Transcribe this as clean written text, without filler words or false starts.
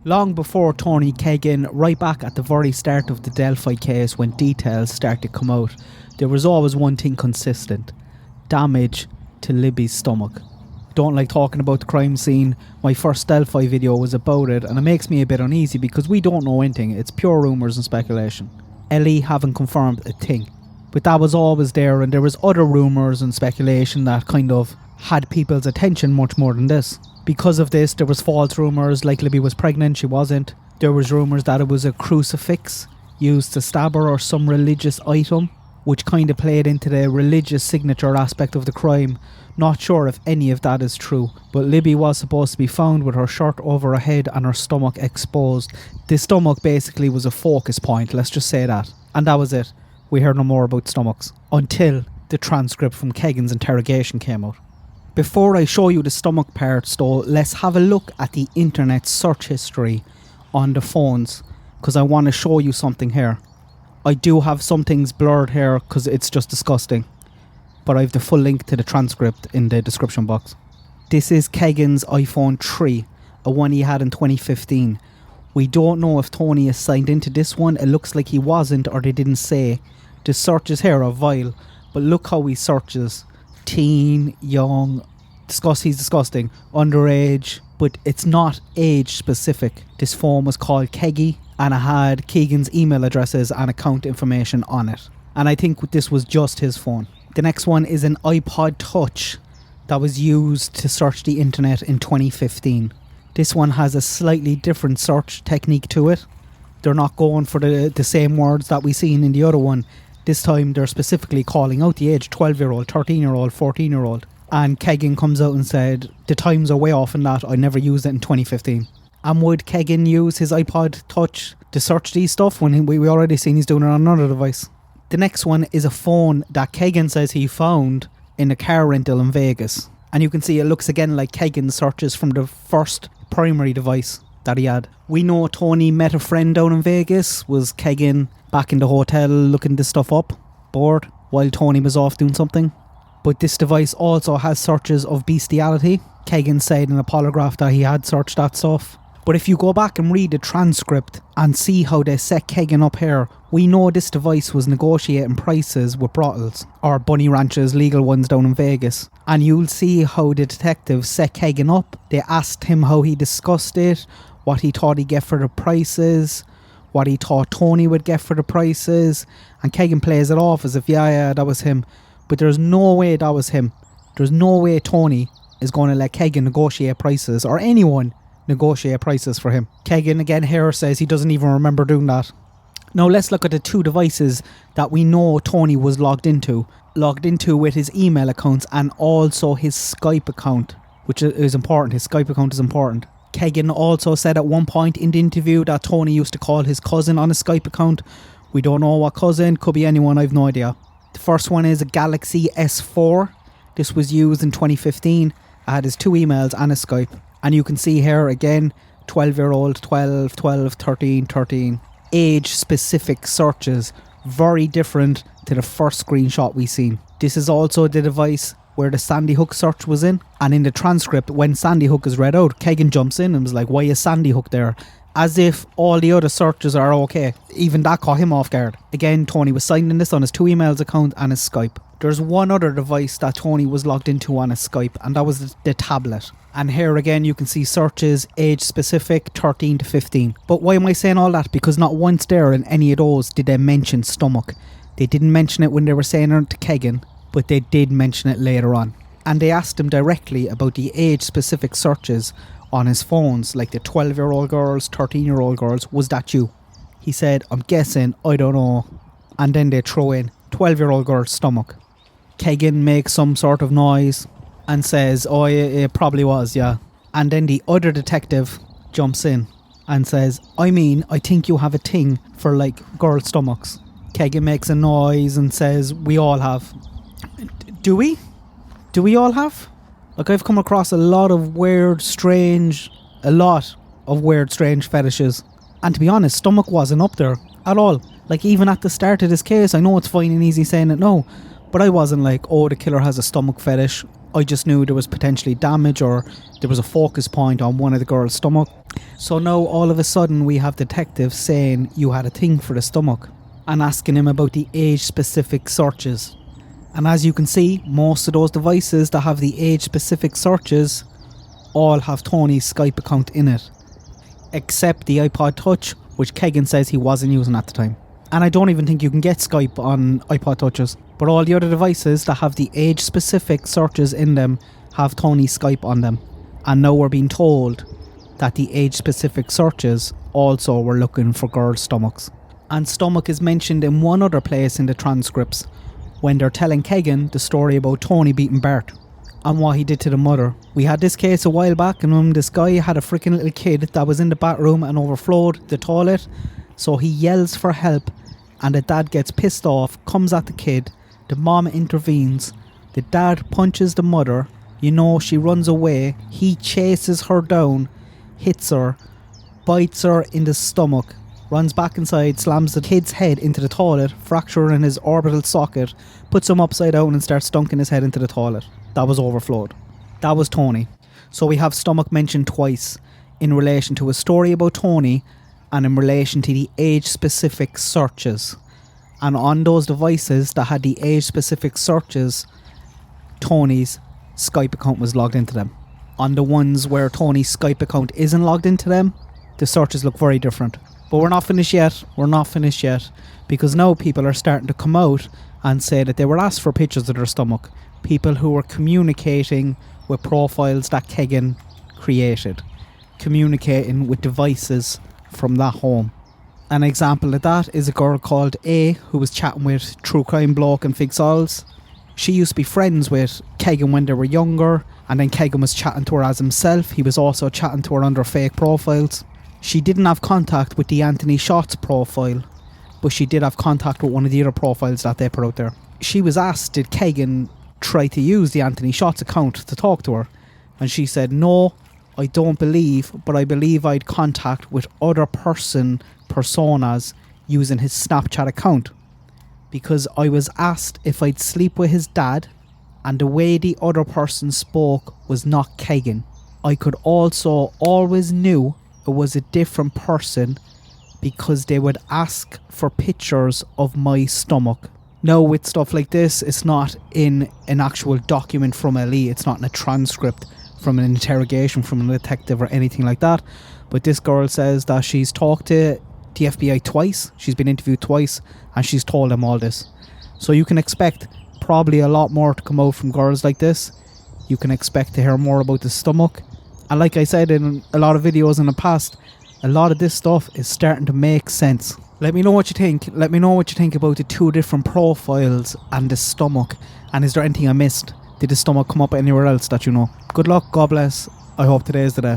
Long before Tony Kegan, right back at the very start of the Delphi case when details started to come out, there was always one thing consistent: damage to Libby's stomach. Don't like talking about the crime scene. My first Delphi video was about it, and it makes me a bit uneasy because we don't know anything. It's pure rumours and speculation. Ellie haven't confirmed a thing. But that was always there, and there was other rumours and speculation that kind of had people's attention much more than this. Because of this, there was false rumours like Libby was pregnant, she wasn't. There was rumours that it was a crucifix used to stab her or some religious item, which kind of played into the religious signature aspect of the crime. Not sure if any of that is true, but Libby was supposed to be found with her shirt over her head and her stomach exposed. The stomach basically was a focus point, let's just say that. And that was it. We heard no more about stomachs until the transcript from Kegan's interrogation came out. Before I show you the stomach parts though, let's have a look at the internet search history on the phones, because I want to show you something here. I do have some things blurred here because it's just disgusting, but I have the full link to the transcript in the description box. This is Kegan's iPhone 3, a one he had in 2015. We don't know if Tony is signed into this one. It looks like he wasn't, or they didn't say. The searches here are vile, but look how he searches. Teen, young, he's disgusting, underage, but it's not age specific. This phone was called Keggy, and it had Kegan's email addresses and account information on it. And I think this was just his phone. The next one is an iPod Touch that was used to search the internet in 2015. This one has a slightly different search technique to it. They're not going for the same words that we seen in the other one. This time they're specifically calling out the age: 12-year-old, 13-year-old, 14-year-old. And Kegan comes out and said, the times are way off in that, I never used it in 2015. And would Kegan use his iPod Touch to search these stuff when we already seen he's doing it on another device? The next one is a phone that Kegan says he found in a car rental in Vegas. And you can see it looks again like Kegan's searches from the first primary device that he had. We know Tony met a friend down in Vegas. Was Kegan back in the hotel looking this stuff up, bored, while Tony was off doing something? But this device also has searches of bestiality. Kegan said in a polygraph that he had searched that stuff. But if you go back and read the transcript and see how they set Kegan up here, we know this device was negotiating prices with brothels, or bunny ranches, legal ones down in Vegas. And you'll see how the detectives set Kegan up. They asked him how he discussed it, what he thought he'd get for the prices, what he thought Tony would get for the prices. And Kegan plays it off as if, yeah, that was him. But there's no way that was him. There's no way Tony is going to let Kegan negotiate prices, or anyone negotiate prices for him. Kegan again here says he doesn't even remember doing that. Now let's look at the two devices that we know Tony was logged into with his email accounts and also his Skype account, which is important. His Skype account is important. Kegan also said at one point in the interview that Tony used to call his cousin on his Skype account. We don't know what cousin, could be anyone, I've no idea. The first one is a Galaxy S4. This was used in 2015. I had his two emails and his Skype. And you can see here again, 12-year-old, 12, 12, 13, 13. Age-specific searches, very different to the first screenshot we seen. This is also the device where the Sandy Hook search was in. And in the transcript, when Sandy Hook is read out, Kegan jumps in and was like, why is Sandy Hook there? As if all the other searches are okay. Even that caught him off guard. Again, Tony was signing this on his two emails account and his Skype. There's one other device that Tony was logged into on his Skype, and that was the tablet. And here again you can see searches age specific 13 to 15. But why am I saying all that? Because not once there in any of those did they mention stomach. They didn't mention it when they were saying it to Kegan, but they did mention it later on. And they asked him directly about the age specific searches on his phones, like the 12-year-old girls, 13-year-old girls. Was that you? He said, I'm guessing, I don't know. And then they throw in 12-year-old girl's stomach. Kegan makes some sort of noise and says, oh, it probably was, yeah. And then the other detective jumps in and says, I think you have a thing for like girl stomachs. Kegan makes a noise and says, we all have. Do we? Do we all have? Like, I've come across a lot of weird, strange fetishes. And to be honest, stomach wasn't up there at all. Like, even at the start of this case, I know it's fine and easy saying it now, but I wasn't like, oh, the killer has a stomach fetish. I just knew there was potentially damage or there was a focus point on one of the girl's stomach. So now all of a sudden we have detectives saying you had a thing for the stomach and asking him about the age-specific searches. And as you can see, most of those devices that have the age-specific searches all have Tony's Skype account in it, except the iPod Touch, which Kegan says he wasn't using at the time. And I don't even think you can get Skype on iPod Touches, but all the other devices that have the age-specific searches in them have Tony's Skype on them. And now we're being told that the age-specific searches also were looking for girls' stomachs. And stomach is mentioned in one other place in the transcripts, when they're telling Kegan the story about Tony beating Bart and what he did to the mother. We had this case a while back, and this guy had a freaking little kid that was in the bathroom and overflowed the toilet, so he yells for help, and the dad gets pissed off, comes at the kid, the mom intervenes, the dad punches the mother, she runs away, he chases her down, hits her, bites her in the stomach, runs back inside, slams the kid's head into the toilet, fracturing his orbital socket, puts him upside down and starts dunking his head into the toilet. That was overflowed. That was Tony. So we have stomach mentioned twice in relation to a story about Tony and in relation to the age-specific searches. And on those devices that had the age-specific searches, Tony's Skype account was logged into them. On the ones where Tony's Skype account isn't logged into them, the searches look very different. But we're not finished yet. Because now people are starting to come out and say that they were asked for pictures of their stomach. People who were communicating with profiles that Kegan created. Communicating with devices from that home. An example of that is a girl called A, who was chatting with True Crime Bloke and Fig Sols. She used to be friends with Kegan when they were younger, and then Kegan was chatting to her as himself. He was also chatting to her under fake profiles. She didn't have contact with the Anthony Shots profile, but she did have contact with one of the other profiles that they put out there. She was asked, did Kegan try to use the Anthony Shots account to talk to her? And she said, no, I don't believe, but I believe I had contact with other personas using his Snapchat account. Because I was asked if I'd sleep with his dad, and the way the other person spoke was not Kegan. I could also always knew it was a different person because they would ask for pictures of my stomach. Now with stuff like this, it's not in an actual document from LE, it's not in a transcript from an interrogation from a detective or anything like that, but this girl says that she's talked to the FBI twice, she's been interviewed twice, and she's told them all this. So you can expect probably a lot more to come out from girls like this. You can expect to hear more about the stomach. And like I said in a lot of videos in the past, a lot of this stuff is starting to make sense. Let me know what you think. Let me know what you think about the two different profiles and the stomach. And is there anything I missed? Did the stomach come up anywhere else that you know? Good luck, God bless. I hope today is the day.